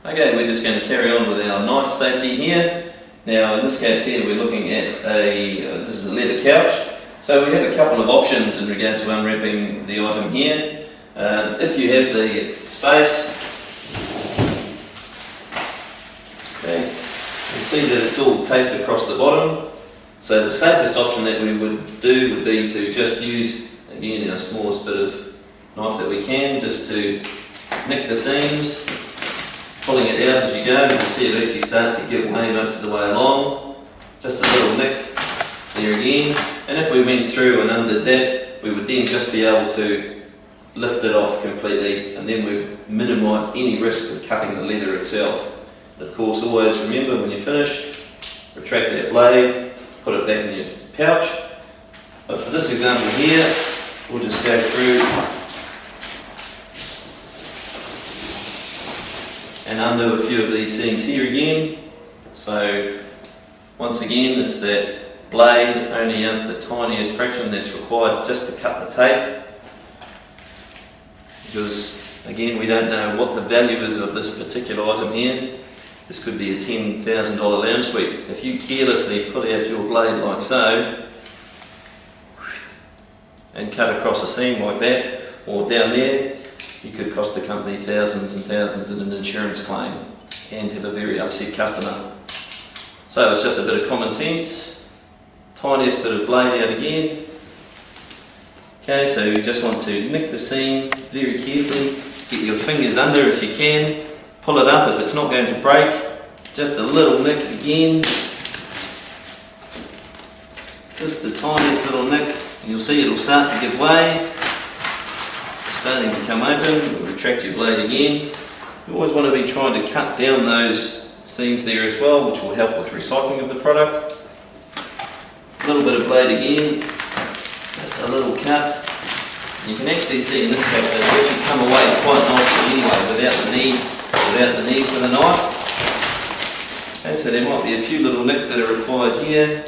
Okay, we're just going to carry on with our knife safety here. Now in this case here we're looking at this is a leather couch. So we have a couple of options in regard to unwrapping the item here. If you have the space, okay, you see that it's all taped across the bottom. So the safest option that we would do would be to just use, again, our smallest bit of knife that we can, just to nick the seams, pulling it out as you go. You can see it actually start to give way most of the way along. Just a little nick there again. And if we went through and undid that, we would then just be able to lift it off completely, and then we've minimised any risk of cutting the leather itself. Of course, always remember when you finish, retract that blade, put it back in your pouch. But for this example here, we'll just go through and undo a few of these seams here again. So once again, it's that blade only at the tiniest fraction that's required just to cut the tape. Because again, we don't know what the value is of this particular item here. This could be a $10,000 lounge suite. If you carelessly put out your blade like so and cut across a seam like that, or down there, you could cost the company thousands and thousands in an insurance claim and have a very upset customer. So it's just a bit of common sense. Tiniest bit of blade out again. Okay, so you just want to nick the seam very carefully. Get your fingers under if you can. Pull it up if it's not going to break. Just a little nick again. Just the tiniest little nick. And you'll see it'll start to give way. It's starting to come open. Retract your blade again. You always want to be trying to cut down those seams there as well, which will help with recycling of the product. A little bit of blade again. Just a little cut. You can actually see in this case that it's actually come away quite nicely anyway without the need for the knife. Okay, so there might be a few little nicks that are required here.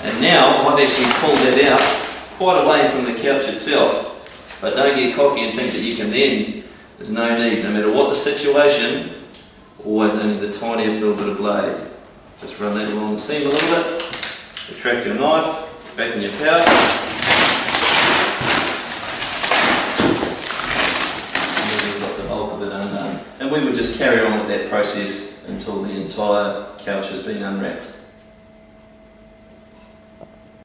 And now I've actually pulled that out quite away from the couch itself. But don't get cocky and think that you can then, there's no need, no matter what the situation, always only the tiniest little bit of blade. Just run that along the seam a little bit, retract your knife, back in your pouch. And we would just carry on with that process until the entire couch has been unwrapped.